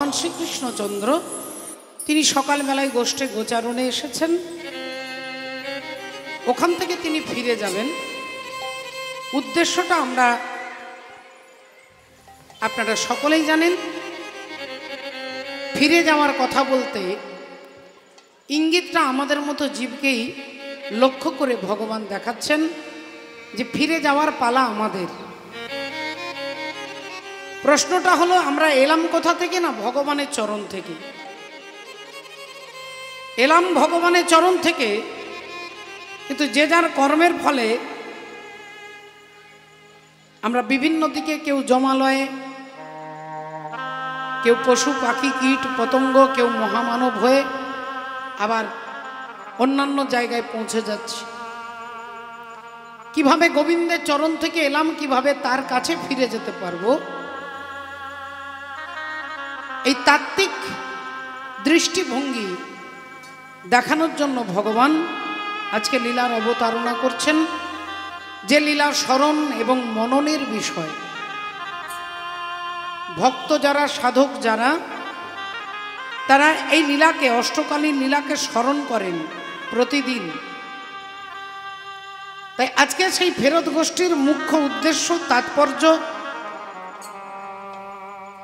ভগবান শ্রীকৃষ্ণচন্দ্র তিনি সকালবেলায় গোষ্ঠে গোচারণে এসেছেন। ওখান থেকে তিনি ফিরে যাবেন। উদ্দেশ্যটা আমরা আপনারা সকলেই জানেন। ফিরে যাওয়ার কথা বলতে ইঙ্গিতটা আমাদের মতো জীবকেই লক্ষ্য করে ভগবান দেখাচ্ছেন যে ফিরে যাওয়ার পালা আমাদের। প্রশ্নটা হলো আমরা এলাম কোথা থেকে? না ভগবানের চরণ থেকে এলাম, ভগবানের চরণ থেকে। কিন্তু যে যার কর্মের ফলে আমরা বিভিন্ন দিকে, কেউ জমালয়ে, কেউ পশু পাখি কীট পতঙ্গ, কেউ মহামানব হয়ে আবার অন্যান্য জায়গায় পৌঁছে যাচ্ছি। কিভাবে গোবিন্দের চরণ থেকে এলাম, কিভাবে তার কাছে ফিরে যেতে পারবো, এই তাত্ত্বিক দৃষ্টিভঙ্গি দেখানোর জন্য ভগবান আজকে লীলার অবতারণা করছেন, যে লীলা স্মরণ এবং মননের বিষয়। ভক্ত যারা, সাধক যারা, তারা এই লীলাকে, অষ্টকালীন লীলাকে স্মরণ করেন প্রতিদিন। তাই আজকে সেই ফেরত গোষ্ঠীর মুখ্য উদ্দেশ্য, তাৎপর্য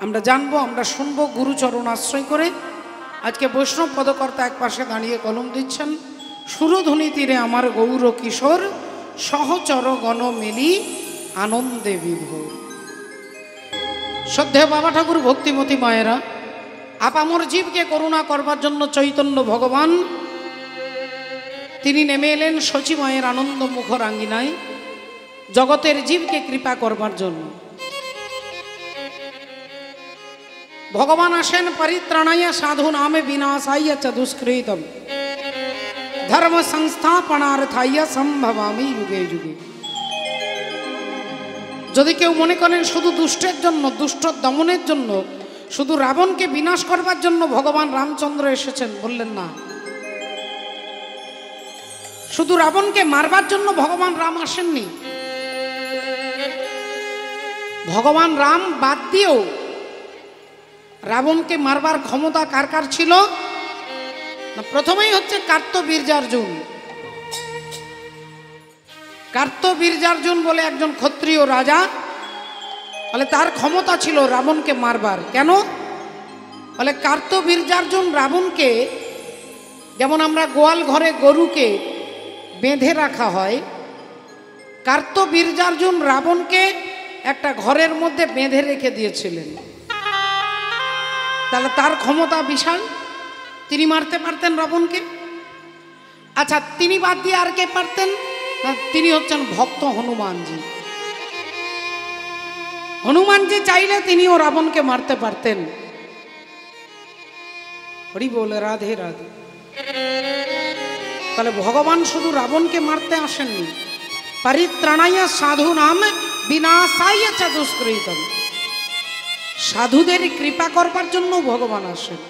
আমরা জানবো, আমরা শুনবো গুরুচরণ আশ্রয় করে। আজকে বৈষ্ণব পদকর্তা এক পাশে দাঁড়িয়ে কলম দিচ্ছেন। সুরধ্বনি তীরে আমার গৌর কিশোর, সহচর গণ মেলি আনন্দে বিভোর। শ্রদ্ধেয় বাবা ঠাকুর, ভক্তিমতী মায়েরা, আপামর জীবকে করুণা করবার জন্য চৈতন্য ভগবান তিনি নেমে এলেন শচী মায়ের আনন্দ মুখর আঙ্গিনায়, জগতের জীবকে কৃপা করবার জন্য। ভগবান আসেন পরিত্রাণায় সাধু নামে বিনাশায় চ দুষ্কৃতম ধর্ম সংস্থাপনার্থায় সম্ভবামি যুগে যুগে। যদি কেউ মনে করেন শুধু দুষ্টের জন্য, দুষ্ট দমনের জন্য, শুধু রাবণকে বিনাশ করবার জন্য ভগবান রামচন্দ্র এসেছেন, বললেন না। শুধু রাবণকে মারবার জন্য ভগবান রাম আসেননি। ভগবান রাম বাদ দিয়েও রাবণকে মারবার ক্ষমতা কার কার ছিল? না, প্রথমেই হচ্ছে কার্তবীর্যার্জুন। কার্তবীর্যার্জুন বলে একজন ক্ষত্রিয় রাজা, বলে তার ক্ষমতা ছিল রাবণকে মারবার। কেন? বলে কার্তবীর্যার্জুন রাবণকে, যেমন আমরা গোয়াল ঘরে গরুকে বেঁধে রাখা হয়, কার্তবীর্যার্জুন রাবণকে একটা ঘরের মধ্যে বেঁধে রেখে দিয়েছিলেন। তাহলে তার ক্ষমতা বিশাল, তিনি মারতে পারতেন রাবণকে। আচ্ছা, তিনি বাদ দিয়ে আর কে পারতেন? তিনি হচ্ছেন ভক্ত হনুমানজি। হনুমানজি চাইলে তিনিও রাবণকে মারতে পারতেন। হরি বলে রাধে রাধে। তাহলে ভগবান শুধু রাবণকে মারতে আসেননি, পরিত্রাণায় সাধু নাম বিনাশায় চ দুষ্কৃতম, সাধুদের কৃপা করবার জন্য ভগবান আসেন।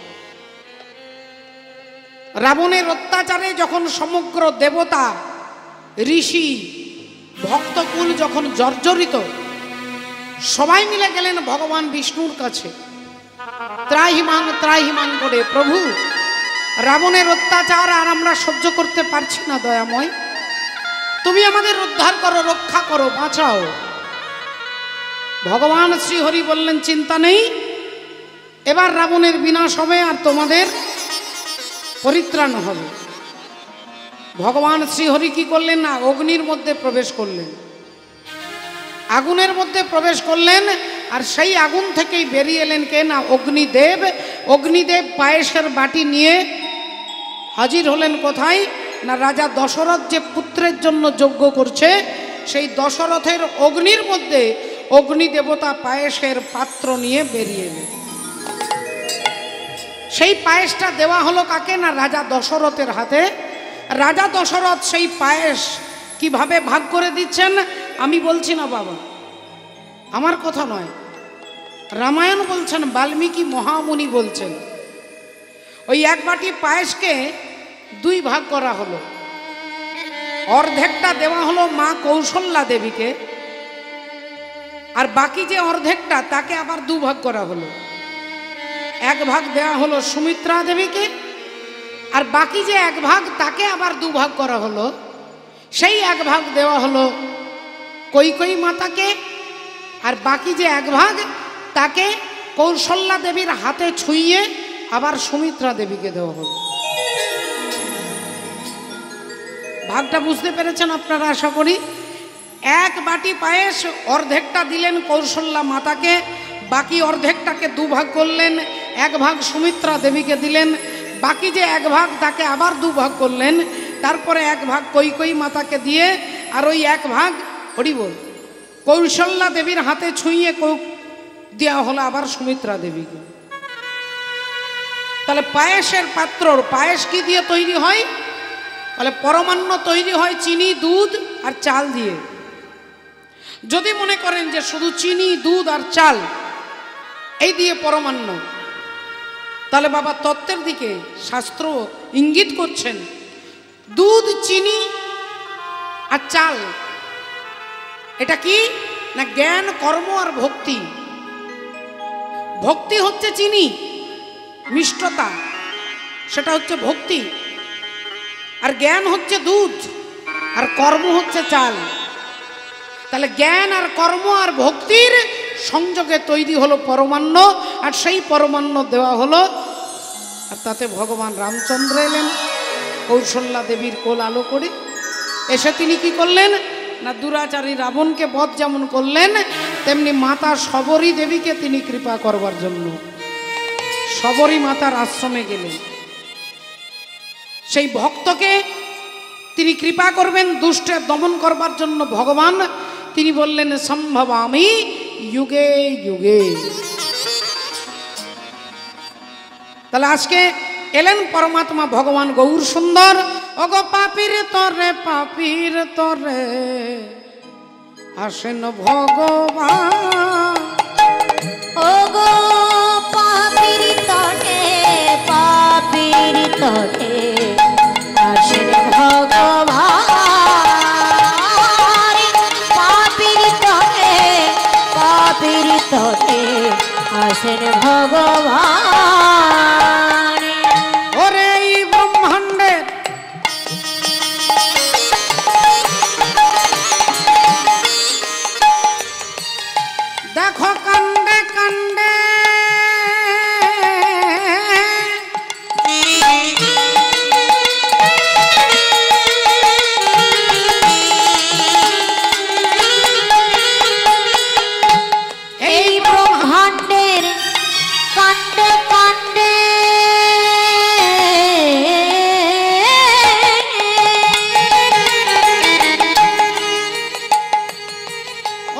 রাবণের অত্যাচারে যখন সমগ্র দেবতা, ঋষি, ভক্তকুল যখন জর্জরিত, সবাই মিলে গেলেন ভগবান বিষ্ণুর কাছে, ত্রাহিমাং ত্রাহিমাং করে, প্রভু রাবণের অত্যাচার আর আমরা সহ্য করতে পারছি না, দয়াময় তুমি আমাদের উদ্ধার করো, রক্ষা করো, বাঁচাও। ভগবান শ্রীহরি বললেন, চিন্তা নেই, এবার রাবণের বিনাশ হবে আর তোমাদের পরিত্রাণ হবে। ভগবান শ্রীহরি কি করলেন? না, অগ্নির মধ্যে প্রবেশ করলেন, আগুনের মধ্যে প্রবেশ করলেন। আর সেই আগুন থেকেই বেরিয়ে এলেন কে? না, অগ্নিদেব। অগ্নিদেব পায়েসের বাটি নিয়ে হাজির হলেন কোথায়? না, রাজা দশরথ যে পুত্রের জন্য যজ্ঞ করছে, সেই দশরথের অগ্নির মধ্যে অগ্নি দেবতা পায়েসের পাত্র নিয়ে বেরিয়ে এলেন। সেই পায়েসটা দেওয়া হলো কাকে? না, রাজা দশরথের হাতে। রাজা দশরথ সেই পায়েস কিভাবে ভাগ করে দিচ্ছেন আমি বলছি না বাবা, আমার কথা নয়, রামায়ণ বলছেন, বাল্মীকি মহামুনি বলছেন। ওই এক বাটি পায়েসকে দুই ভাগ করা হলো। অর্ধেকটা দেওয়া হলো মা কৌশল্যা দেবীকে, আর বাকি যে অর্ধেকটা তাকে আবার দুভাগ করা হলো। এক ভাগ দেওয়া হলো সুমিত্রা দেবীকে, আর বাকি যে এক ভাগ তাকে আবার দুভাগ করা হলো। সেই এক ভাগ দেওয়া হলো কৈকেয়ী মাতাকে, আর বাকি যে এক ভাগ তাকে কৌশল্যা দেবীর হাতে ছুঁয়ে আবার সুমিত্রা দেবীকে দেওয়া হলো। ভাগটা বুঝতে পেরেছেন আপনারা আশা করি। এক বাটি পায়েস অর্ধেকটা দিলেন কৌশল্যা মাতাকে, বাকি অর্ধেকটাকে দুভাগ করলেন, এক ভাগ সুমিত্রা দেবীকে দিলেন, বাকি যে এক ভাগ তাকে আবার দুভাগ করলেন, তারপরে এক ভাগ কৈকেয়ী মাতাকে দিয়ে আর ওই এক ভাগ হরিবল কৌশল্যা দেবীর হাতে ছুঁয়ে দেওয়া হলো আবার সুমিত্রা দেবীকে। তাহলে পায়েসের পাত্রর পায়েস কি দিয়ে তৈরি হয়? বলে পরমান্ন তৈরি হয় চিনি, দুধ আর চাল দিয়ে। যদি মনে করেন যে শুধু চিনি, দুধ আর চাল এই দিয়ে পরমান্ন, তাহলে বাবা তত্ত্বের দিকে শাস্ত্র ইঙ্গিত করছেন দুধ, চিনি আর চাল এটা কি না জ্ঞান, কর্ম আর ভক্তি। ভক্তি হচ্ছে চিনি, মিষ্টতা, সেটা হচ্ছে ভক্তি। আর জ্ঞান হচ্ছে দুধ, আর কর্ম হচ্ছে চাল। তাহলে জ্ঞান আর কর্ম আর ভক্তির সংযোগে তৈরি হলো পরমান্ন, আর সেই পরমান্ন দেওয়া হলো। আর তাতে ভগবান রামচন্দ্র এলেন কৌশল্যা দেবীর কোল আলো করে। এসে তিনি কি করলেন না দুরাচারী রাবণকে বধ যেমন করলেন, তেমনি মাতা শবরী দেবীকে তিনি কৃপা করবার জন্য শবরী মাতার আশ্রমে গেলেন। সেই ভক্তকে তিনি কৃপা করবেন দুষ্টের দমন করবার জন্য ভগবান তিনি বললেন সম্ভবামি যুগে যুগে। তাহলে আজকে এলেন পরমাত্মা ভগবান গৌর সুন্দর। ওগো পাপীর তরে, পাপীর তরে আসেন ভগবান। ওগো পাপীর তরে, পাপীর তরে আসেন ভগবান। পাপীর তরে, পাপীর তরে আসেন ভগবান। ওরে এই ব্রহ্মাণ্ডের দেখো কাণ্ডে কাণ্ডে এই ব্রহ্মাণ্ডের কাণ্ডে কাণ্ডে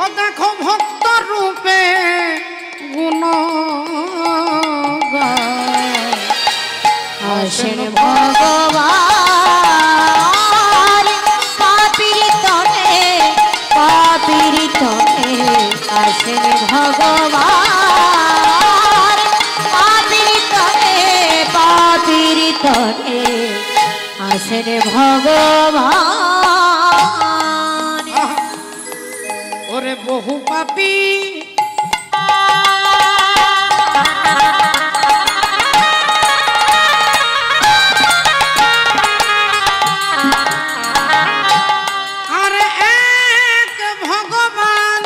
ও দেখো ভক্ত রূপে গুণ আসেন ভগবান। পাপীর তরে, পাপীর তরে আসেন ভগবান। পাপীর তরে, পাপীর তরে আসেন ভগবান। ওরে বহু পাপী আর এক ভগবান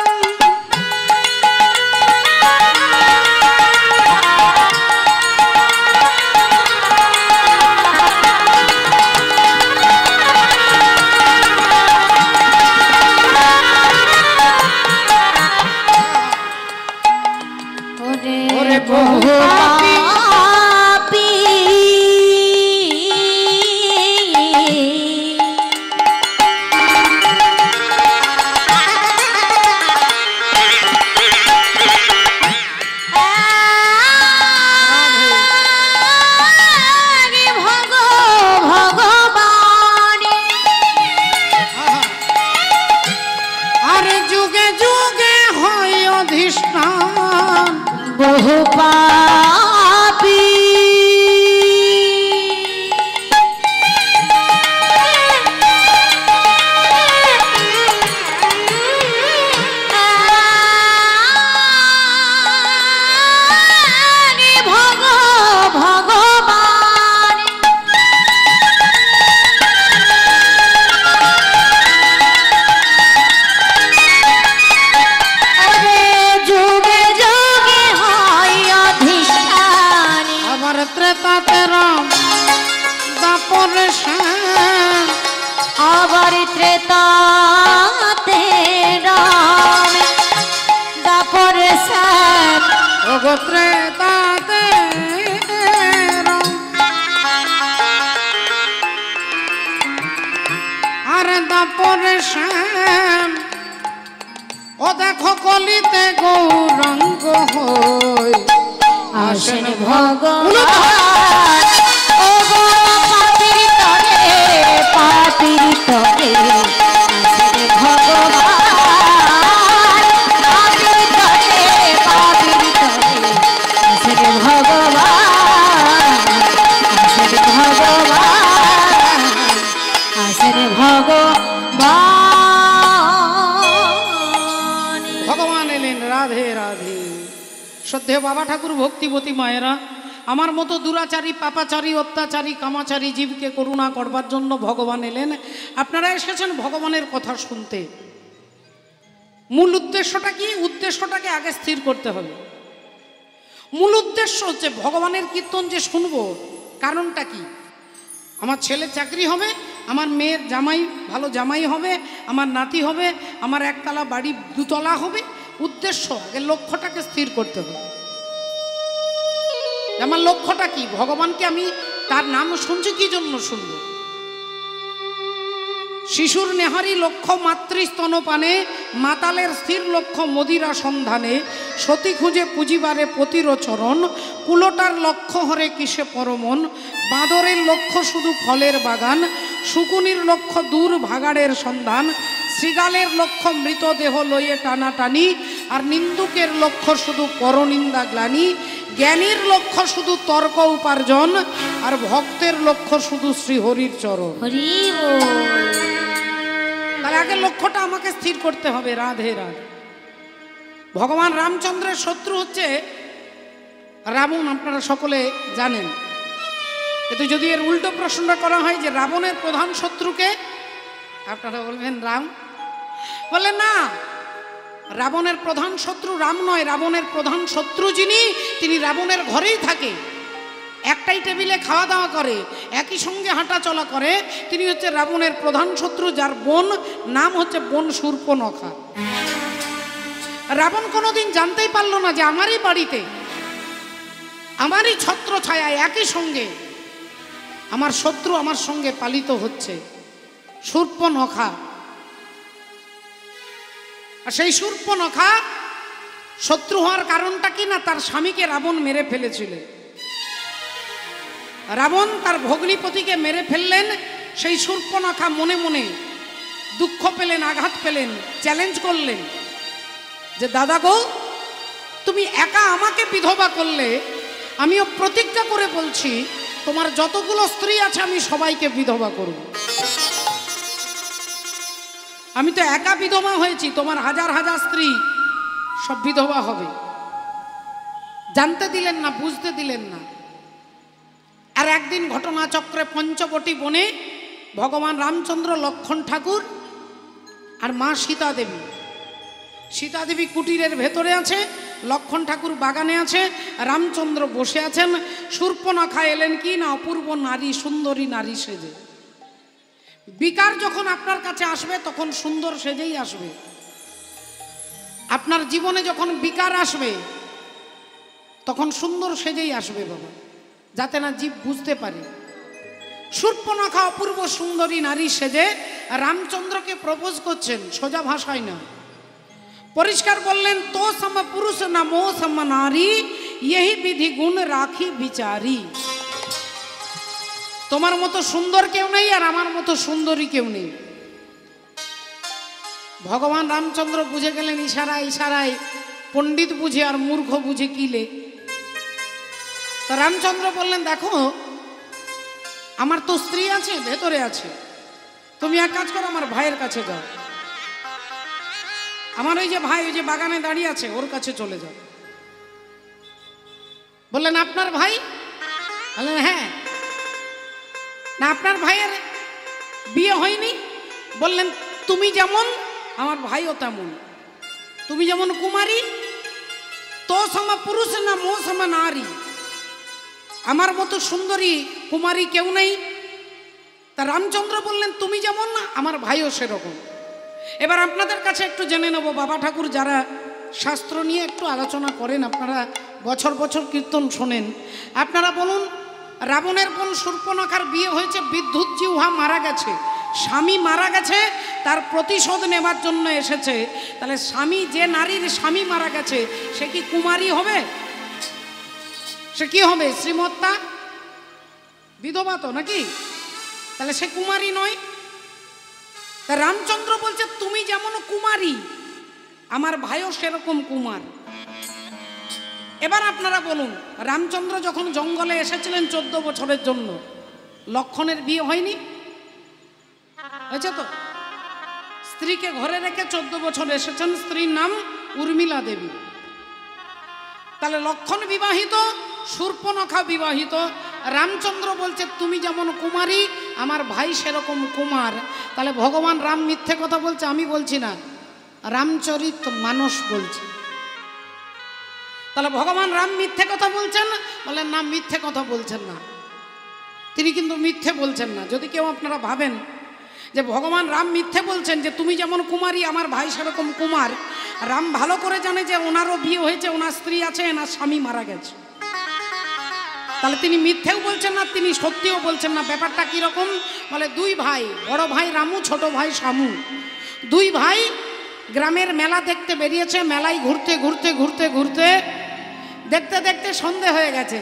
ত্রেতাতে রাম দাপরে শ্যাম আবার ত্রেতাতে রাম দাপরে শ্যাম ওগো ত্রেতাতে রাম আর দাপরে শ্যাম ও দেখো কলিতে গৌরাঙ্গ হই আসেন ভগবান ও গো পাপির তরে পাপির তরে আসেন ভগবান পাপির তরে পাপির তরে আসেন ভগবান আসেন ভগবান আসেন ভগবান। ভগবান এলেন। রাধে রাধে। শ্রদ্ধেয় বাবা ঠাকুর, ভক্তিবতী মায়েরা, আমার মতো দুরাচারী পাপাচারী অত্যাচারী কামাচারী জীবকে করুণা করবার জন্য ভগবান এলেন। আপনারা এসেছেন ভগবানের কথা শুনতে। মূল উদ্দেশ্যটা কি? উদ্দেশ্যটাকে আগে স্থির করতে হবে। মূল উদ্দেশ্য হচ্ছে ভগবানের কীর্তন যে শুনবো, কারণটা কি? আমার ছেলের চাকরি হবে, আমার মেয়ের জামাই ভালো জামাই হবে, আমার নাতি হবে, আমার একতলা বাড়ি দুতলা হবে। উদ্দেশ্য আগে লক্ষ্যটাকে স্থির করতে হবে। আমার লক্ষ্যটা কি? ভগবানকে আমি তার নাম শুনছি কি জন্য শুনবো? শিশুর নেহারি লক্ষ্য মাতৃস্তনপানে, মাতালের স্থির লক্ষ্য মদিরা সন্ধানে, সতী খুঁজে পুঁজিবারে পতিরচরণ, কুলোটার লক্ষ্য হরে কিসে পরমন, বাঁদরের লক্ষ্য শুধু ফলের বাগান, শুকুনির লক্ষ্য দূর ভাগাড়ের সন্ধান, শৃগালের লক্ষ্য মৃতদেহ লইয়ে টানাটানি, আর নিন্দুকের লক্ষ্য শুধু পরনিন্দা গ্লানি, জ্ঞানীর লক্ষ্য শুধু তর্ক উপার্জন, আর ভক্তের লক্ষ্য শুধু শ্রীহরির চরণ। হরি বল। তাহলে আগে লক্ষ্যটা আমাকে স্থির করতে হবে। রাধে রাধে। ভগবান রামচন্দ্রের শত্রু হচ্ছে রাবণ, আপনারা সকলে জানেন। কিন্তু যদি এর উল্টো প্রশ্নটা করা হয় যে রাবণের প্রধান শত্রুকে, আপনারা বলবেন রাম। বলে না, রাবণের প্রধান শত্রু রাম নয়। রাবণের প্রধান শত্রু যিনি, তিনি রাবণের ঘরেই থাকে, একটাই টেবিলে খাওয়া দাওয়া করে, একই সঙ্গে হাঁটা চলা করে, তিনি হচ্ছে রাবণের প্রধান শত্রু, যার বোন নাম হচ্ছে বোন শূর্পণখা। রাবণ কোনোদিন জানতেই পারল না যে আমারই বাড়িতে, আমারই ছত্র ছায়ায় একই সঙ্গে আমার শত্রু আমার সঙ্গে পালিত হচ্ছে, শূর্পণখা। আর সেই শূর্পণখা শত্রু হওয়ার কারণটা কি না, তার স্বামীকে রাবণ মেরে ফেলেছিল। রাবণ তার ভগ্নিপতিকে মেরে ফেললেন। সেই শূর্পণখা মনে মনে দুঃখ পেলেন, আঘাত পেলেন, চ্যালেঞ্জ করলেন যে দাদা গো, তুমি একা আমাকে বিধবা করলে, আমিও প্রতিজ্ঞা করে বলছি তোমার যতগুলো স্ত্রী আছে আমি সবাইকে বিধবা করব। আমি তো একা বিধবা হয়েছি, তোমার হাজার হাজার স্ত্রী সব বিধবা হবে। জানতে দিলেন না, বুঝতে দিলেন না। আর একদিন ঘটনাচক্রে পঞ্চবটী বনে ভগবান রামচন্দ্র, লক্ষণ ঠাকুর আর মা সীতা দেবী, সীতা দেবী কুটিরের ভেতরে আছে, লক্ষণ ঠাকুর বাগানে আছে, রামচন্দ্র বসে আছেন। শূর্পণখা এলেন কি না অপূর্ব নারী, সুন্দরী নারী সেজে। বিকার যখন আপনার কাছে আসবে তখন সুন্দর সেজেই আসবে। আপনার জীবনে যখন বিকার আসবে তখন সুন্দর সেজেই আসবে বাবা, যাতে না জীব বুঝতে পারে। শূর্পণখা অপূর্ব সুন্দরী নারী সেজে রামচন্দ্রকে প্রপোজ করছেন, সোজা ভাষায় না, পরিষ্কার বললেন, তো সম পুরুষ না মো সম নারী, यही বিধি গুণ রাখি বিচারি। তোমার মতো সুন্দর কেউ নেই, আর আমার মতো সুন্দরী কেউ নেই। ভগবান রামচন্দ্র বুঝে গেলেন ইশারায় ইশারায়, পণ্ডিত বুঝে আর মূর্খ বুঝে কিলে। তা রামচন্দ্র বললেন, দেখো আমার তো স্ত্রী আছে, ভেতরে আছে, তুমি এক কাজ করো, আমার ভাইয়ের কাছে যাও, আমার ওই যে ভাই ওই যে বাগানে দাঁড়িয়ে আছে ওর কাছে চলে যাও। বললেন আপনার ভাই? বললেন হ্যাঁ। না আপনার ভাইয়ের বিয়ে হয়নি? বললেন তুমি যেমন আমার ভাইও তেমন। তুমি যেমন কুমারী, তো সমা পুরুষ না মো সমা নারী, আমার মতো সুন্দরী কুমারী কেউ নেই। তা রামচন্দ্র বললেন তুমি যেমন না আমার ভাইও সেরকম। এবার আপনাদের কাছে একটু জেনে নেব, বাবা ঠাকুর যারা শাস্ত্র নিয়ে একটু আলোচনা করেন, আপনারা বছর বছর কীর্তন শোনেন, আপনারা বলুন রাবণের বোন শূর্পণখার বিয়ে হয়েছে, বিদ্যুৎ জিহ্বা মারা গেছে, স্বামী মারা গেছে, তার প্রতিশোধ নেবার জন্য এসেছে। তাহলে স্বামী, যে নারীর স্বামী মারা গেছে সে কি কুমারী হবে? সে কি হবে? শ্রীমত্তা, বিধবা তো নাকি? তাহলে সে কুমারী নয়। তা রামচন্দ্র বলছে তুমি যেমন কুমারী আমার ভাইও সেরকম কুমার। এবার আপনারা বলুন রামচন্দ্র যখন জঙ্গলে এসেছিলেন 14 বছরের জন্য, লক্ষণের বিয়ে হয়নি? হয়েছে তো? স্ত্রীকে ঘরে রেখে 14 বছর এসেছেন, স্ত্রীর নাম উর্মিলা দেবী। তাহলে লক্ষণ বিবাহিত, শূর্পণখা বিবাহিত। রামচন্দ্র বলছে তুমি যেমন কুমারী আমার ভাই সেরকম কুমার। তাহলে ভগবান রাম মিথ্যে কথা বলছে? আমি বলছি না, রামচরিত মানস বলছে। তাহলে ভগবান রাম মিথ্যে কথা বলছেন? বলেন না, মিথ্যে কথা বলছেন না, তিনি কিন্তু মিথ্যে বলছেন না। যদি কেউ আপনারা ভাবেন যে ভগবান রাম মিথ্যে বলছেন যে তুমি যেমন কুমারী আমার ভাই সেরকম কুমার, রাম ভালো করে জানে যে ওনারও বিয়ে হয়েছে, ওনার স্ত্রী আছে, ওনার স্বামী মারা গেছে। তাহলে তিনি মিথ্যেও বলছেন না, তিনি সত্যিও বলছেন না। ব্যাপারটা কীরকম? বলে দুই ভাই, বড় ভাই রামু, ছোট ভাই শামু, দুই ভাই গ্রামের মেলা দেখতে বেরিয়েছে। মেলায় ঘুরতে ঘুরতে ঘুরতে ঘুরতে দেখতে দেখতে সন্ধে হয়ে গেছে।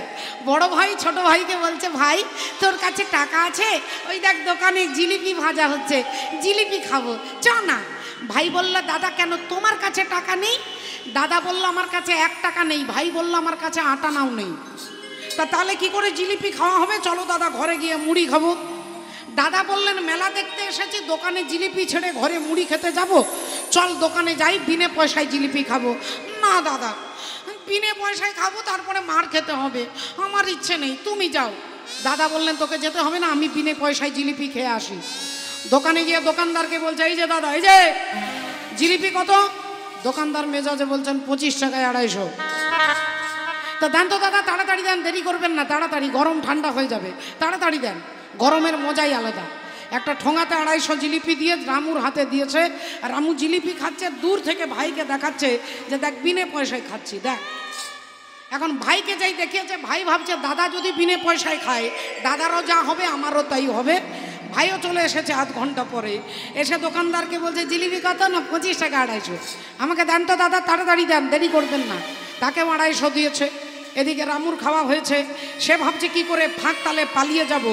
বড় ভাই ছোট ভাইকে বলছে ভাই তোর কাছে টাকা আছে? ওই দেখ দোকানে জিলিপি ভাজা হচ্ছে, জিলিপি খাবো, চ না। ভাই বলল দাদা কেন তোমার কাছে টাকা নেই? দাদা বলল আমার কাছে 1 টাকা নেই। ভাই বলল আমার কাছে 8 আনাও নেই। তা তাহলে কি করে জিলিপি খাওয়া হবে? চলো দাদা ঘরে গিয়ে মুড়ি খাবো। দাদা বললেন মেলা দেখতে এসেছি, দোকানে জিলিপি ছেড়ে ঘরে মুড়ি খেতে যাব, চল দোকানে যাই, বিনে পয়সায় জিলিপি খাবো। না দাদা, বিনে পয়সায় খাবো তারপরে মার খেতে হবে, আমার ইচ্ছে নেই, তুমি যাও। দাদা বললেন তোকে যেতে হবে না, আমি বিনে পয়সায় জিলিপি খেয়ে আসি। দোকানে গিয়ে দোকানদারকে বলছে এই যে দাদা, এই যে জিলিপি কত? দোকানদার মেজাজে বলছেন 25 টাকায় 250। তা দেন তো দাদা, তাড়াতাড়ি দেন, দেরি করবেন না, তাড়াতাড়ি, গরম ঠান্ডা হয়ে যাবে, তাড়াতাড়ি দেন। গরমের মজাই আলাদা। একটা ঠোঙাতে 250 জিলিপি দিয়ে রামুর হাতে দিয়েছে। রামু জিলিপি খাচ্ছে, দূর থেকে ভাইকে দেখাচ্ছে যে দেখ বিনে পয়সায় খাচ্ছি, দেখ। এখন ভাইকে যাই দেখিয়েছে, ভাই ভাবছে দাদা যদি বিনে পয়সায় খায় দাদারও যা হবে আমারও তাই হবে। ভাইও চলে এসেছে আধ ঘন্টা পরে, এসে দোকানদারকে বলছে জিলিপি কত? না 25 টাকা 250। আমাকে দেন তো দাদা, তাড়াতাড়ি দেন, দেরি করবেন না। তাকেও 250 দিয়েছে। এদিকে রামুর খাওয়া হয়েছে, সে ভাবছে কি করে ফাঁক তালে পালিয়ে যাব।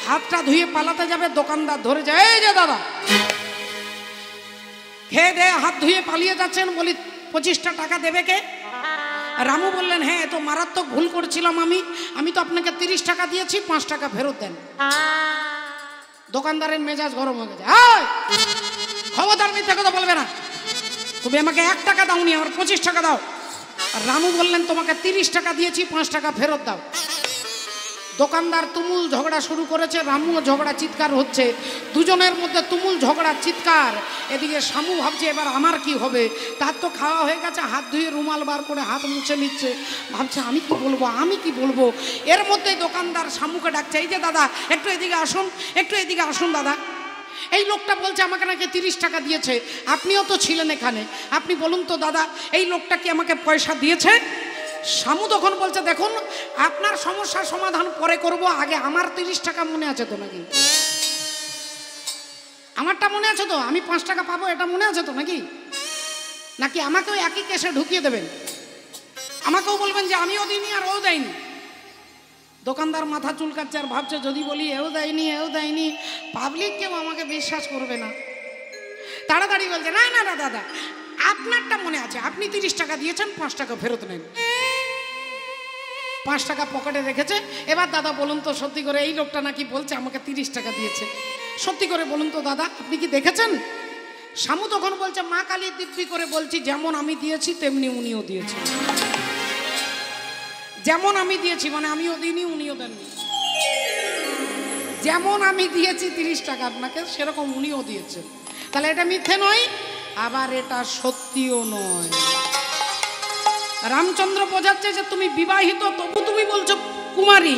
হাতটা ধুয়ে পালাতে যাবে, দোকানদার ধরে যায়, এই যে দাদা, খেয়ে দে, হাত ধুয়ে পালিয়ে যাচ্ছেন, বলি 25টা টাকা দেবে কে? রামু বললেন হ্যাঁ, তো মারাত্মক ভুল করছিলাম আমি তো আপনাকে 30 টাকা দিয়েছি, 5 টাকা ফেরত দেন। দোকানদারের মেজাজ গরম হয়ে গেছে, খবরদার মিথ্যা কথা বলবে না, তুমি আমাকে 1 টাকা দাওনি, আমার 25 টাকা দাও। আর রামু বললেন তোমাকে 30 টাকা দিয়েছি, 5 টাকা ফেরত দাও। দোকানদার তুমুল ঝগড়া শুরু করেছে, রামুও ঝগড়া, চিৎকার হচ্ছে, দুজনের মধ্যে তুমুল ঝগড়া চিৎকার। এদিকে শামু ভাবছে এবার আমার কি হবে, তার তো খাওয়া হয়ে গেছে, হাত ধুয়ে রুমাল বার করে হাত মুছে নিচ্ছে, ভাবছে আমি কি বলবো। এর মধ্যেই দোকানদার শামুকে ডাকছে, এই যে দাদা একটু এদিকে আসুন, একটু এদিকে আসুন দাদা, এই লোকটা বলছে আমাকে নাকি 30 টাকা দিয়েছে, আপনিও তো ছিলেন এখানে, আপনি বলুন তো দাদা এই লোকটা কি আমাকে পয়সা দিয়েছে? শামু তখন বলছে দেখুন আপনার সমস্যার সমাধান পরে করব, আগে আমার 30 টাকা মনে আছে তো নাকি? আমারটা মনে আছে তো, আমি 5 টাকা পাবো, এটা মনে আছে তো নাকি? নাকি আমাকেও একই কেসে ঢুকিয়ে দেবেন, আমাকেও বলবেন যে আমিও দিইনি আর ও দেয়নি? দোকানদার মাথা চুলকাচ্ছে আর ভাবছে যদি বলি এও দেয়নি পাবলিক কেউ আমাকে বিশ্বাস করবে না। তাড়াতাড়ি বলছে না না দাদা, আপনারটা মনে আছে, আপনি 30 টাকা দিয়েছেন, 5 টাকা ফেরত নেন। 5 টাকা পকেটে রেখেছে। এবার দাদা বলুন তো সত্যি করে, এই লোকটা নাকি বলছে আমাকে 30 টাকা দিয়েছে, সত্যি করে বলুন তো দাদা আপনি কি দেখেছেন? শামু তখন বলছে মা কালী দিব্যি করে বলছি, যেমন আমি দিয়েছি তেমনি উনিও দিয়েছে। যেমন আমি দিয়েছি মানে আমিও দিইনি, উনিও দেননি। যেমন আমি দিয়েছি 30 টাকা আপনাকে, সেরকম উনিও দিয়েছেন। তাহলে এটা মিথ্যে নয়, আবার এটা সত্যিও নয়। রামচন্দ্র বোঝাচ্ছে যে তুমি বিবাহিত, তবু তুমি বলছো কুমারী,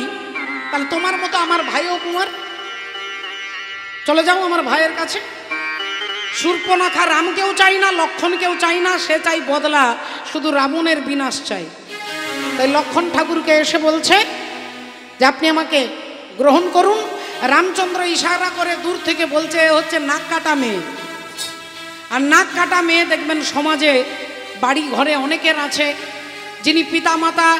তাহলে তোমার মতো আমার ভাইও কুমার, চলে যাও আমার ভাইয়ের কাছে। শূর্পণখা রামকেও চাই না, লক্ষণকেও চাই না, সে চাই বদলা, শুধু রাবণের বিনাশ চাই। তাই লক্ষণ ঠাকুরকে এসে বলছে যে আপনি আমাকে গ্রহণ করুন। রামচন্দ্র ইশারা করে দূর থেকে বলছে এ হচ্ছে নাক কাটা মেয়ে। আর নাক কাটা মেয়ে দেখবেন সমাজে বাড়ি ঘরে অনেকের আছে, যিনি পিতামাতা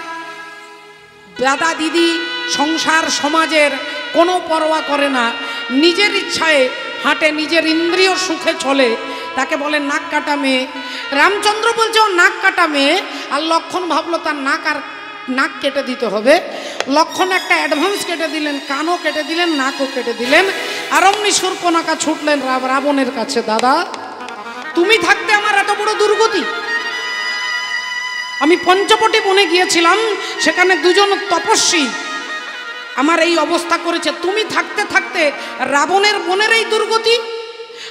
দাদা দিদি সংসার সমাজের কোনো পরোয়া করে না, নিজের ইচ্ছায় হাঁটে, নিজের ইন্দ্রিয় সুখে চলে, তাকে বলে নাক কাটা মেয়ে। রামচন্দ্র বলছে ও নাক কাটা মেয়ে, আর লক্ষণ ভাবলো তার নাক কেটে দিতে হবে। লক্ষণ একটা অ্যাডভান্স কেটে দিলেন, কানও কেটে দিলেন, নাকও কেটে দিলেন। আর অমনি শূর্পণখা ছুটলেন রাবণের কাছে, দাদা তুমি থাকতে আমার এত বড় দুর্গতি। আমি পঞ্চবটি বনে গিয়েছিলাম, সেখানে দুজন তপস্বী আমার এই অবস্থা করেছে, তুমি থাকতে থাকতে রাবণের বনের এই দুর্গতি।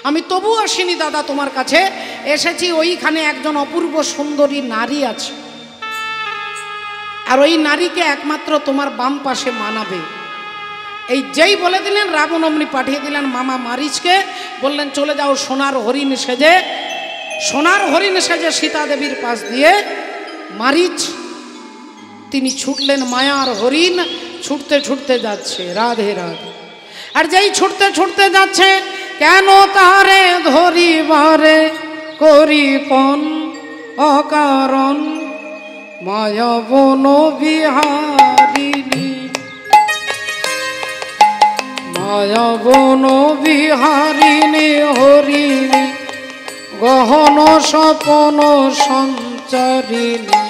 আমি তবু আসিনি দাদা তোমার কাছে, এসেছি ওইখানে একজন অপূর্ব সুন্দরী নারী আছে, আর ওই নারীকে একমাত্র তোমার বাম পাশে মানাবে। এই যেই বলে দিলেন রাবণ অমনি পাঠিয়ে দিলেন মামা মারিচকে, বললেন চলে যাও সোনার হরিণ সেজে। সোনার হরিণ সেজে সীতা দেবীর পাশ দিয়ে মারিচ তিনি ছুটলেন, মায়ার হরিণ ছুটতে ছুটতে যাচ্ছে, রাধে রাধে। আর যেই ছুটতে ছুটতে যাচ্ছে, কেন তারে ধরিবারে করিপন অকারণ মায়া বন বিহারিণী, মায়া বন বিহারিণী হরিণী গহন স্বপন সঞ্চারিণী।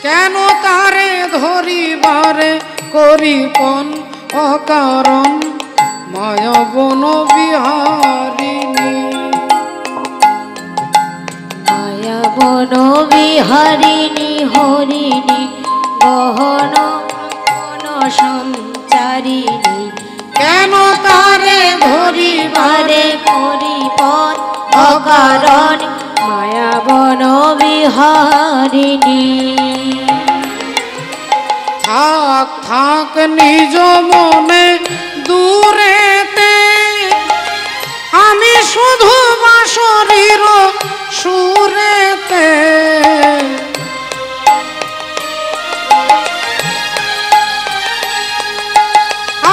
কেন তারে ধরিবারে করিপন অকারণ মায়া বন বিহারিণী, মায়া বন বিহারিণী হরিণী গহন বন সঞ্চারিণী। কেন তারে ধরিবারে করিপন অকারণ মায়া বন বিহারিণী। থাক থাক নিজ মনে দূরেতে, আমি শুধু বাঁশরীর সুরেতে।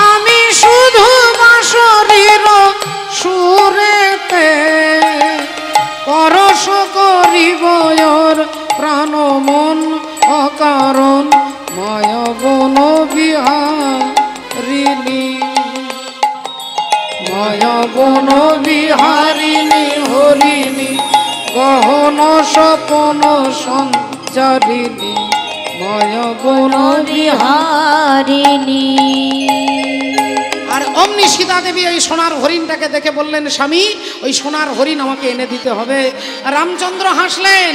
আমি শুধু বাঁশরীর সুরেতে পরশ করিব প্রাণ মন অকারণ মায়া বন বিহারিণী, মায়া বন বিহারিণী হরিণী গহন স্বপন সঞ্চারিণী মায়া বন বিহারিণী। আর অমনি সীতা দেবী ওই সোনার হরিণটাকে দেখে বললেন স্বামী ওই সোনার হরিণ আমাকে এনে দিতে হবে। রামচন্দ্র হাসলেন,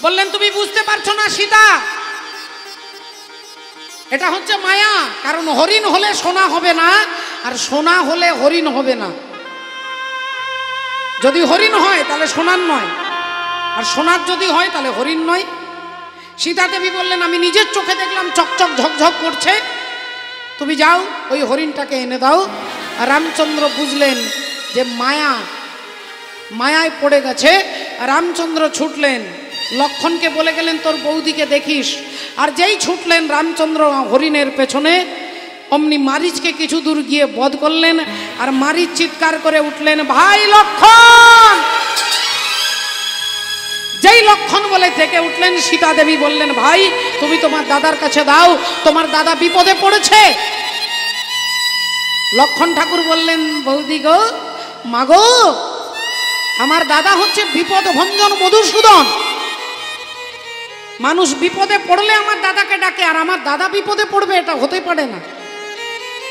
বললেন তুমি বুঝতে পারছো না সীতা, এটা হচ্ছে মায়া। কারণ হরিণ হলে সোনা হবে না, আর সোনা হলে হরিণ হবে না। যদি হরিণ হয় তাহলে সোনার নয়, আর সোনার যদি হয় তাহলে হরিণ নয়। সীতা দেবী বললেন আমি নিজের চোখে দেখলাম চকচক ঝকঝক করছে, তুমি যাও ওই হরিণটাকে এনে দাও। আর রামচন্দ্র বুঝলেন যে মায়ায় পড়ে গেছে। রামচন্দ্র ছুটলেন, লক্ষণকে বলে গেলেন তোর বৌদিকে দেখিস। আর যেই ছুটলেন রামচন্দ্র হরিণের পেছনে, অমনি মারিচকে কিছু দূর গিয়ে বধ করলেন। আর মারিচ চিৎকার করে উঠলেন ভাই লক্ষণ। যেই লক্ষণ বলে থেকে উঠলেন, সীতা দেবী বললেন ভাই তুমি তোমার দাদার কাছে দাও, তোমার দাদা বিপদে পড়েছে। লক্ষণ ঠাকুর বললেন বৌদি গো, মাগো, আমার দাদা হচ্ছে বিপদ ভঞ্জন মধুসূদন। মানুষ বিপদে পড়লে আমার দাদাকে ডাকে, আর আমার দাদা বিপদে পড়বে এটা হতে পারে না।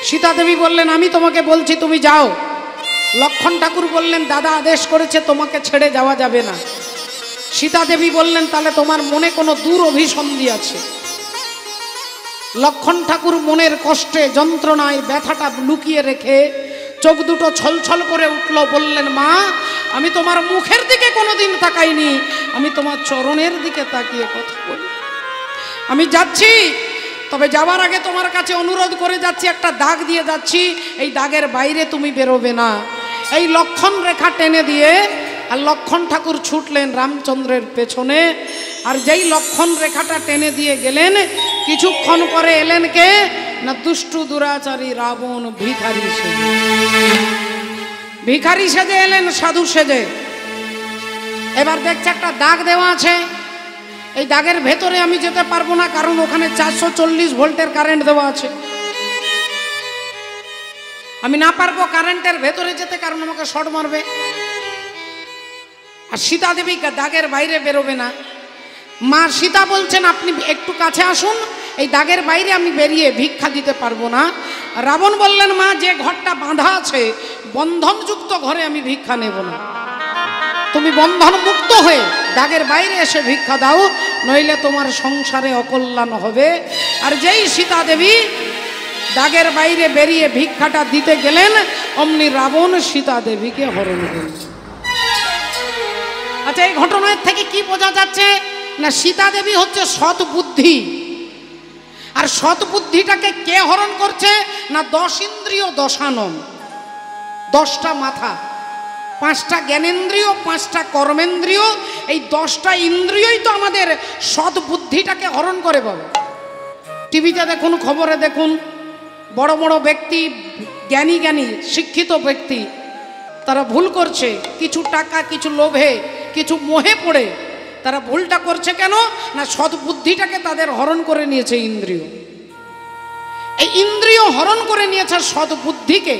সীতা দেবী বললেন আমি তোমাকে বলছি তুমি যাও। লক্ষণ ঠাকুর বললেন দাদা আদেশ করেছে তোমাকে ছেড়ে যাওয়া যাবে না। সীতা দেবী বললেন তাহলে তোমার মনে কোনো দূর অভিসন্ধি আছে। লক্ষণ ঠাকুর মনের কষ্টে যন্ত্রণায় ব্যথাটা লুকিয়ে রেখে চোখ দুটো ছলছল করে উঠল, বললেন মা আমি তোমার মুখের দিকে কোনোদিন তাকাইনি, আমি তোমার চরণের দিকে তাকিয়ে কথা বলি। আমি যাচ্ছি তবে যাবার আগে তোমার কাছে অনুরোধ করে যাচ্ছি, একটা দাগ দিয়ে যাচ্ছি, এই দাগের বাইরে তুমি বেরোবে না। এই লক্ষণ রেখা টেনে দিয়ে, আর লক্ষণ ঠাকুর ছুটলেন রামচন্দ্রের পেছনে, আর যেই লক্ষণ রেখাটা টেনে দিয়ে গেলেন, কিছুক্ষণ পরে এলেন কে না দুষ্টু দুরাচারী রাবণ ভিখারি সেজে। ভিখারি সেজে এলেন, সাধু সেজে। এবার দেখছে একটা দাগ দেওয়া আছে, এই দাগের ভেতরে আমি যেতে পারবো না, কারণ ওখানে 440 ভোল্টের কারেন্ট দেওয়া আছে। আমি না পারবো কারেন্টের ভেতরে যেতে, কারণ আমাকে শর্ট মারবে। আর সীতা দেবী দাগের বাইরে বেরোবে না। মা সীতা বলছেন আপনি একটু কাছে আসুন, এই দাগের বাইরে আমি বেরিয়ে ভিক্ষা দিতে পারবো না। রাবণ বললেন মা, যে ঘরটা বাঁধা আছে বন্ধনযুক্ত ঘরে আমি ভিক্ষা নেব না, তুমি বন্ধন মুক্ত হয়ে দাগের বাইরে এসে ভিক্ষা দাও, নইলে তোমার সংসারে অকল্যাণ হবে। আর যেই সীতা দেবী দাগের বাইরে বেরিয়ে ভিক্ষাটা দিতে গেলেন, অমনি রাবণ সীতা দেবীকে হরণ করলেন। আচ্ছা, এই ঘটনার থেকে কি বোঝা যাচ্ছে না সীতা দেবী হচ্ছে সৎ বুদ্ধি। আর সৎ বুদ্ধিটাকে কে হরণ করছে না 10 ইন্দ্রিয় দশানন, 10টা মাথা, 5টা জ্ঞানেন্দ্রিয়, 5টা কর্মেন্দ্রিয়, এই 10টা ইন্দ্রিয়ই তো আমাদের সৎ বুদ্ধিটাকে হরণ করে বাবা। টিভিতে দেখুন, খবরে দেখুন, বড় বড় ব্যক্তি, জ্ঞানী জ্ঞানী শিক্ষিত ব্যক্তি, তারা ভুল করছে কিছু টাকা, কিছু লোভে, কিছু মোহে পড়ে। তারা ভুলটা করছে কেন না সৎ বুদ্ধিটাকে তাদের হরণ করে নিয়েছে ইন্দ্রিয়। এই ইন্দ্রিয় হরণ করে নিয়েছে সৎ বুদ্ধিকে।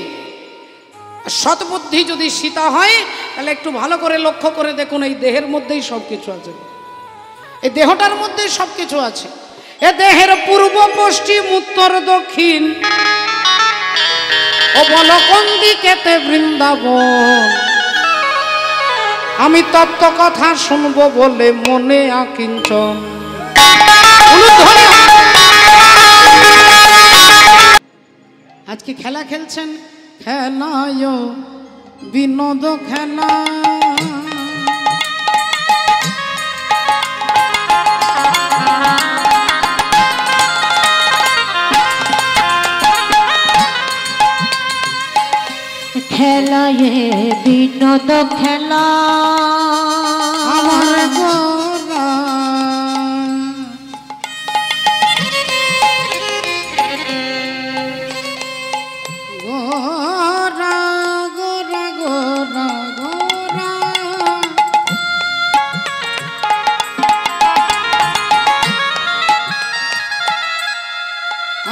সৎ বুদ্ধি যদি সীতা হয়, তাহলে একটু ভালো করে লক্ষ্য করে দেখুন, এই দেহের মধ্যেই সব কিছু আছে, এই দেহটার মধ্যেই সব কিছু আছে। এ দেহের পূর্ব পশ্চিম উত্তর দক্ষিণ, ও বল কোন দিকেতে বৃন্দাবন। আমি তত্ত্ব কথা শুনবো বলে মনে আকিঞ্চন। আজকে খেলা খেলছেন, খেলায় বিনোদ খেলা। খেলায় বিনোদ খেলা আমার গোরা, গোরা গোরা গোরা গোরা,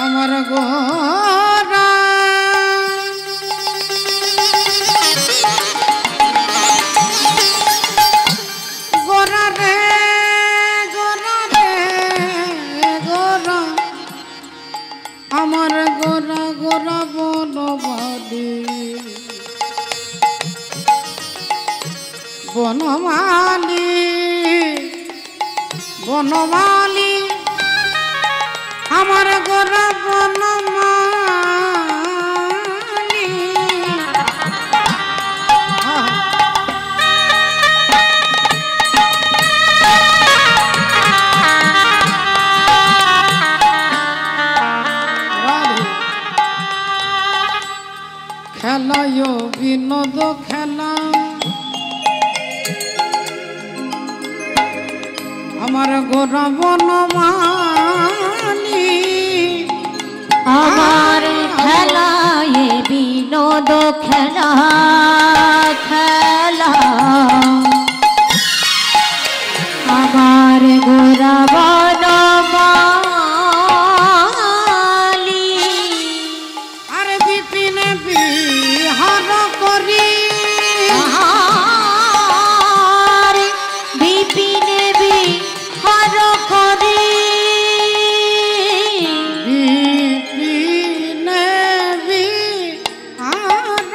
আমার গোরা। গোরা রে গোরা রে গোরা, আমার গোরা গোরা বনমালী, বনমালী বনমালী, আমার গোরা বনমালী। খেলায় বিনোদ খেলা, আমার গোরা বনমালী, আমার খেলায় বিনোদ খেলা খেলা, আমার গোরা বনমালী। আর বিপিনে বিহার করি, আর বিপিনে বিহার করি, বিপিনে বিহার